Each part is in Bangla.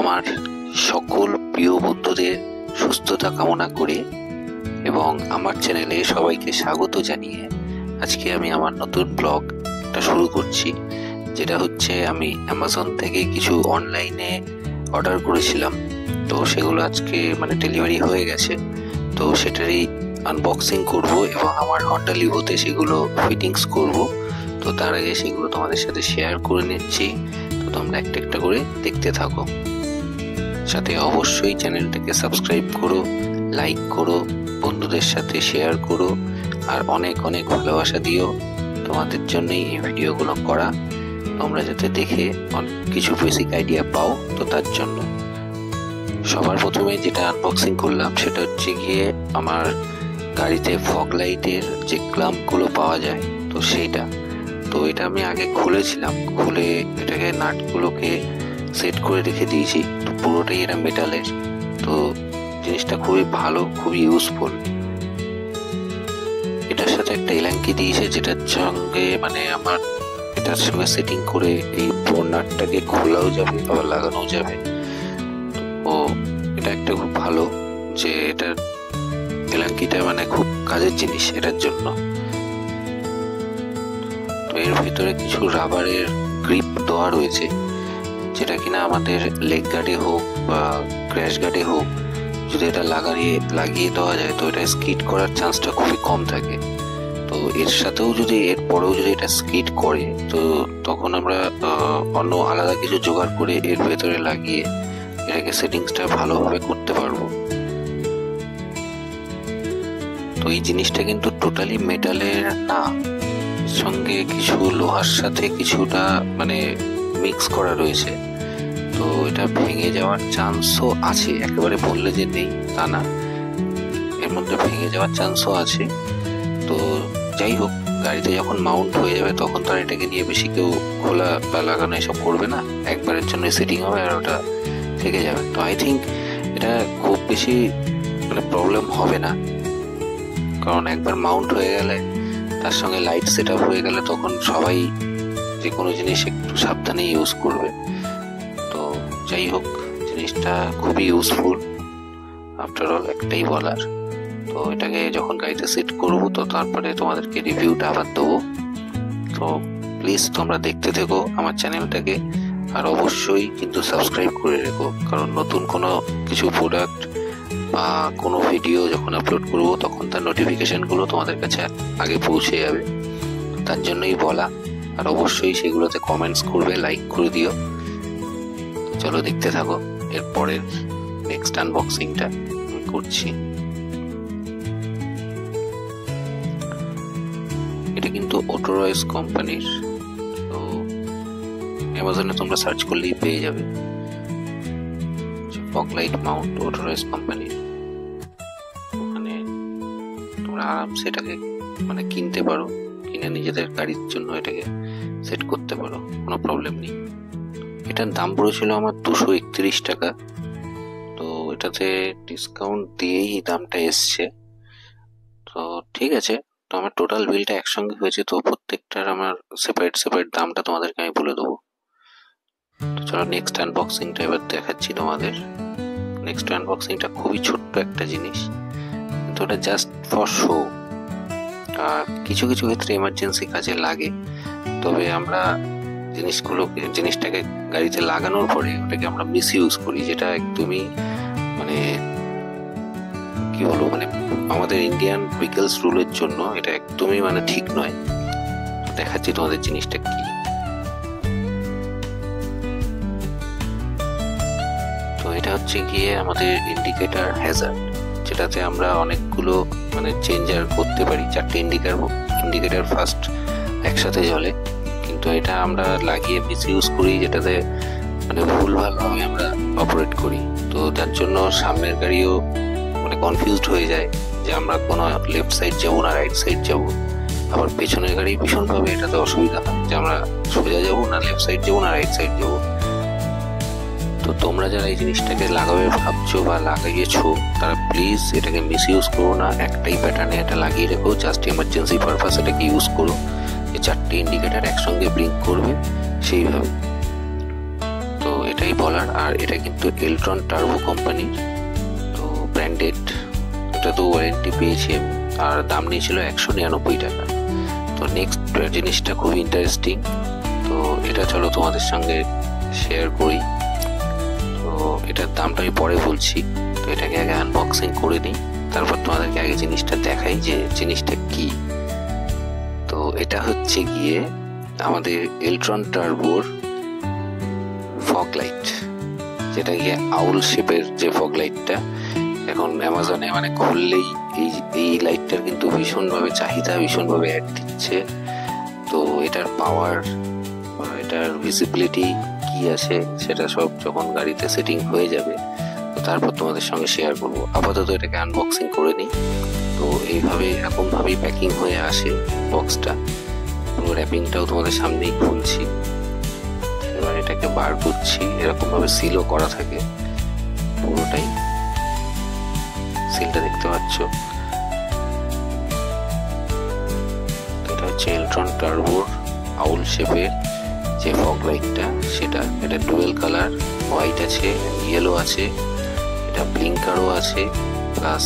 আমার সকল প্রিয় বন্ধুদের সুস্থতা কামনা করে এবং আমার চ্যানেলে সবাইকে স্বাগত জানিয়ে আজকে আমি আমার নতুন ব্লগটা শুরু করছি, যেটা হচ্ছে আমি অ্যামাজন থেকে কিছু অনলাইনে অর্ডার করেছিলাম। তো সেগুলো আজকে ডেলিভারি হয়ে গেছে। তো সেটারই আনবক্সিং করব এবং আমার হন্ডা লিভোতে সেগুলো ফিটিংস করব। তো তার আগে সেগুলো তোমাদের সাথে শেয়ার করে নিচ্ছি। তো তোমরা একটা একটা করে দেখতে থাকো, সাথে অবশ্যই চ্যানেলটাকে সাবস্ক্রাইব করো, লাইক করো, বন্ধুদের সাথে শেয়ার করো, আর অনেক অনেক ভালোবাসা দিও। তোমাদের জন্যই এই ভিডিওগুলো করা, তোমরা যাতে দেখে কিছু বেসিক আইডিয়া পাও। তো তার জন্য সবার প্রথমে যেটা আনবক্সিং করলাম সেটা হচ্ছে গিয়ে আমার গাড়িতে ফগ লাইটের যে ক্লাম্পগুলো পাওয়া যায়, তো সেইটা। তো এটা আমি আগে খুলেছিলাম, খুলে এটাকে নাটগুলোকে সেট করে রেখে দিয়েছি। তো পুরোটাই এটা মেটালের। তো জিনিসটা খুবই ভালো, খুবই ইউজফুল। এটার সাথে একটা এলাঙ্কি দিয়েছে, যেটার সঙ্গে আমার এটার সঙ্গে সেটিং করে এই নাটটাকে খোলাও যাবে আবার লাগানো যাবে। তো এটা একটা খুব ভালো, যে এটার এলাঙ্কিটা খুব কাজের জিনিস এটার জন্য। তো এর ভিতরে কিছু রাবারের গ্রিপ দেওয়া রয়েছে, যেটা কিনা আমাদের লেগ গার্ডে হোক বা ক্র্যাশ গার্ডে হোক, যদি এটা লাগিয়ে দেওয়া যায় তো এটা স্কিড করার চান্সটা খুবই কম থাকে। তো এর সাথেও এর পরেও যদি এটা স্কিড করে, তো তখন আমরা অন্য আলাদা কিছু জোগাড় করে এর ভেতরে লাগিয়ে এটাকে সেটিংসটা ভালোভাবে করতে পারবো। তো এই জিনিসটা কিন্তু টোটালি মেটালের না, সঙ্গে কিছু লোহার সাথে কিছুটা মিক্স করা রয়েছে। তো এটা ভেঙে যাওয়ার চান্সও আছে, একেবারে বললে যে নেই তা না, এর মধ্যে ভেঙে যাওয়ার চান্সও আছে। তো যাই হোক, গাড়িতে যখন মাউন্ট হয়ে যাবে তখন তো আর এটাকে নিয়ে বেশি কেউ খোলা বা লাগানো এসব করবে না, একবারের জন্য সেটিং হবে আর ওটা থেকে যাবে। তো আই থিঙ্ক এটা খুব বেশি প্রবলেম হবে না, কারণ একবার মাউন্ট হয়ে গেলে তার সঙ্গে লাইট সেট আপ হয়ে গেলে তখন সবাই যে কোনো জিনিস একটু সাবধানে ইউজ করবে। তো যাই হোক, জিনিসটা খুবই ইউজফুল, আফটার অল একটাই বলার। তো এটাকে যখন গাড়িতে সেট করবো তো তারপরে তোমাদেরকে রিভিউটা আবার দেবো। তো প্লিজ তোমরা দেখতে থেকো আমার চ্যানেলটাকে, আর অবশ্যই কিন্তু সাবস্ক্রাইব করে রেখো, কারণ নতুন কোনো কিছু প্রোডাক্ট বা কোনো ভিডিও যখন আপলোড করবো তখন তার নোটিফিকেশনগুলো তোমাদের কাছে আগে পৌঁছে যাবে। তার জন্যই বলা। আর অবশ্যই সেগুলোতে কমেন্টস করবে, লাইক করে দিও। তো চলো দেখতে থাকো, এরপরের নেক্সট আনবক্সিংটা করছি। এটা কিন্তু অটোরয়েস কোম্পানির। তো অ্যামাজনে তোমরা সার্চ করলেই পেয়ে যাবে, ফগ লাইট মাউন্ট অটোরয়েস কোম্পানির। ওখানে তোমরা আরামসে এটাকে কিনতে পারো, কিনে নিজেদের গাড়ির জন্য এটাকে সেট করতে পারো, কোনো প্রবলেম নেই। এটার দাম পড়েছিল আমার 231 টাকা। তো এটাতে ডিসকাউন্ট দিয়েই দামটা এসছে। তো ঠিক আছে, তো আমার টোটাল বিলটা একসঙ্গে হয়েছে, তো প্রত্যেকটার আমার সেপারেট দামটা তোমাদেরকে আমি বলে দেবো। তো চলো নেক্সট আনবক্সিংটা এবার দেখাচ্ছি তোমাদের। নেক্সট আনবক্সিংটা খুবই ছোট্ট একটা জিনিস, কিন্তু ওটা জাস্ট ফর শো। আর কিছু কিছু ক্ষেত্রে এমার্জেন্সি কাজে লাগে। তবে আমরা জিনিসটাকে গাড়িতে লাগানোর পরে ওটাকে আমরা মিস ইউজ করি, যেটা একদমই কি বলবো আমাদের ইন্ডিয়ান ভেহিকলস রুলের জন্য এটা একদমই ঠিক নয়। দেখাচ্ছি তোমাদের জিনিসটা কি। তো এটা হচ্ছে গিয়ে আমাদের ইন্ডিকেটর হ্যাজার্ড, যেটাতে আমরা অনেকগুলো চেঞ্জার করতে পারি। 4টে ইন্ডিকেটর ফার্স্ট একসাথে জ্বলে, কিন্তু এটা আমরা লাগিয়ে মিস ইউজ করি, যেটাতে ভুলভালভাবে আমরা অপারেট করি। তো যার জন্য সামনের গাড়িও কনফিউজড হয়ে যায় যে আমরা কোনো লেফট সাইড যাবো না রাইট সাইড যাবো। আবার পেছনের গাড়ি ভীষণভাবে এটাতে অসুবিধা হয় যে আমরা সোজা যাবো না লেফট সাইড যাবো না রাইট সাইড যাবো। তো তোমরা যারা এই জিনিসটাকে লাগাবে ভাবছো বা লাগিয়েছো, তারা প্লিজ এটাকে মিস ইউজ করো না। একটাই প্যাটার্নে এটা লাগিয়ে রেখো, জাস্ট এমার্জেন্সি পারপাস এটাকে ইউজ করো। এই 4টে ইন্ডিকেটার একসঙ্গে ব্লিঙ্ক করবে সেইভাবে। তো এটা এটাই বলার। আর এটা কিন্তু এলট্রন টার্বো কোম্পানির, তো ব্র্যান্ডেড। এটা তো ওয়ারেন্টি পেয়েছি আমি, আর দাম নিয়েছিল 199 টাকা। তো নেক্সট জিনিসটা খুব ইন্টারেস্টিং, তো এটা চলো তোমাদের সঙ্গে শেয়ার করি। তো এটার দামটা আমি পরে বলছি, তো এটাকে আগে আনবক্সিং করে নিই, তারপর তোমাদেরকে আগে জিনিসটা দেখাই যে জিনিসটা কি। তো এটা হচ্ছে গিয়ে আমাদের এলট্রন টার্বোর ফগ লাইট, যেটা গিয়ে আউল শেপের যে ফগ লাইটটা এখন অ্যামাজনে মানে খুললেই এই লাইটটার কিন্তু ভীষণভাবে চাহিদা, ভীষণভাবে অ্যাড দিচ্ছে। তো এটার পাওয়ার, এটার ভিজিবিলিটি কি আছে সেটা সব যখন গাড়িতে সেটিং হয়ে যাবে তো তারপর তোমাদের সঙ্গে শেয়ার করবো। আপাতত এটাকে আনবক্সিং করে নিই। তো এইভাবে এরকমভাবেই প্যাকিং হয়ে আসে বক্সটা, পুরো র্যাপিংটাও তোমাদের সামনেই খুলছি। এবার এটাকে বার করছি, এরকমভাবে সিলও করা থাকে পুরোটাই, সিলটা দেখতে পাচ্ছ। এটা হচ্ছে এলট্রন টার্বোর আউল শেপের যে ফগ লাইটটা, সেটা এটা ডুয়েল কালার, হোয়াইট আছে, ইয়েলো আছে, এটা ব্লিঙ্কারও আছে, প্লাস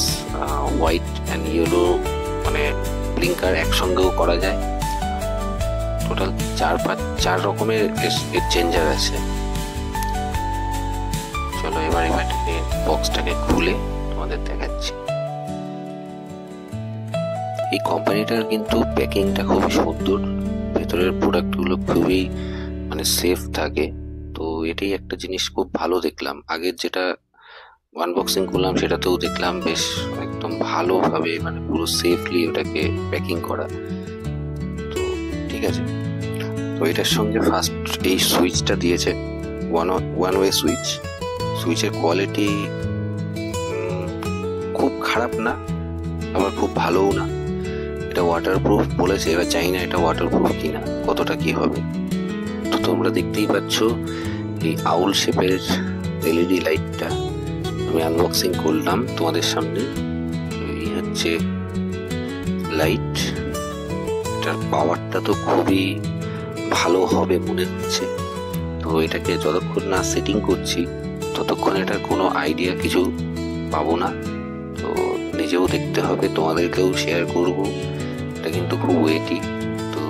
হোয়াইট অ্যান্ড ইয়েলো মানে ব্লিঙ্কার একসঙ্গেও করা যায়। টোটাল 4 রকমের এর চেঞ্জার আছে। চলো এবার এটাকে বক্সটাকে খুলে তোমাদের দেখাচ্ছি। এই কোম্পানিটার কিন্তু প্যাকিংটা খুবই সুন্দর, ভেতরের প্রোডাক্টগুলো খুবই মানে সেফ থাকে। তো এটাই একটা জিনিস খুব ভালো দেখলাম, আগের যেটা আনবক্সিং করলাম সেটাতেও দেখলাম বেশ একদম ভালোভাবে মানে পুরো সেফলি ওটাকে প্যাকিং করা। তো ঠিক আছে, তো এটার সঙ্গে ফার্স্ট এই সুইচটা দিয়েছে, ওয়ান ওয়ে সুইচ। সুইচের কোয়ালিটি খুব খারাপ না, আবার খুব ভালোও না। এটা ওয়াটারপ্রুফ বলেছে, এবার জানি না এটা ওয়াটারপ্রুফ কিনা, কতটা কি হবে। তো তোমরা দেখতেই পাচ্ছ এই আউল শেপের এলইডি লাইটটা আমি আনবক্সিং করলাম তোমাদের সামনে। এই হচ্ছে লাইট, এটার পাওয়ারটা তো খুবই ভালো হবে মনে হচ্ছে। তো এটাকে যতক্ষণ না সেটিং করছি ততক্ষণ এটার কোনো আইডিয়া কিছু পাবো না। তো নিজেও দেখতে হবে, তোমাদেরকেও শেয়ার করব। এটা কিন্তু খুব ওয়েটি, তো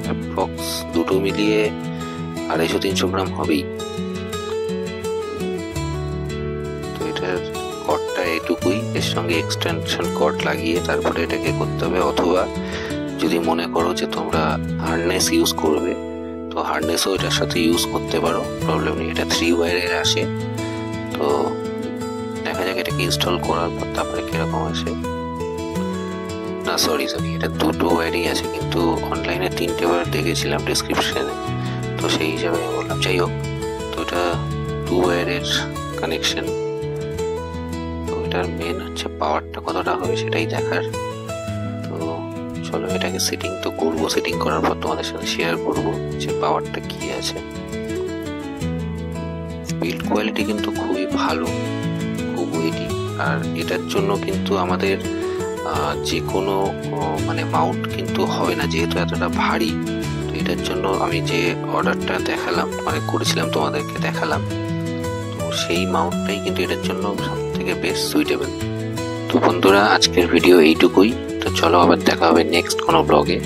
অ্যাপ্রক্স দুটো মিলিয়ে 250-300 গ্রাম হবেই। তো এটার কর্ডটা এটুকুই, এর সঙ্গে এক্সটেনশন কর্ড লাগিয়ে তারপরে এটাকে করতে হবে। অথবা যদি মনে করো যে তোমরা হার্নেস ইউজ করবে, তো হার্নেসও এটার সাথে ইউজ করতে পারো, প্রবলেম নেই। এটা 3 ওয়্যারের আসে। তো দেখা যাক এটাকে ইনস্টল করার পর তারপরে কিরকম আসে। না সরি, এটা 2 ওয়্যারই আছে, কিন্তু অনলাইনে 3টে ওয়্যার দেখেছিলাম ডেসক্রিপশনে, তো সেই হিসাবে আমি বললাম। যাই হোক, তো এটা 2 ওয়্যারের কানেকশন। তো এটার মেন হচ্ছে পাওয়ারটা কতটা হবে সেটাই দেখার। তো চলো এটাকে সেটিং তো করবো, সেটিং করার পর তোমাদের সাথে শেয়ার করবো যে পাওয়ারটা কি আছে। বিল্ড কোয়ালিটি কিন্তু খুবই ভালো, খুব ওয়েটি। আর এটার জন্য কিন্তু আমাদের যে কোনো মানে মাউন্ট কিন্তু হবে না, যেহেতু এতটা ভারী। তো এটার জন্য আমি যে অর্ডারটা দেখালাম মানে করেছিলাম তোমাদেরকে দেখালাম, তো সেই মাউন্টটাই কিন্তু এটার জন্য সব থেকে বেস্ট সুইটেবল। তো বন্ধুরা, আজকের ভিডিও এইটুকুই। তো চলো আবার দেখা হবে নেক্সট কোনো ব্লগে।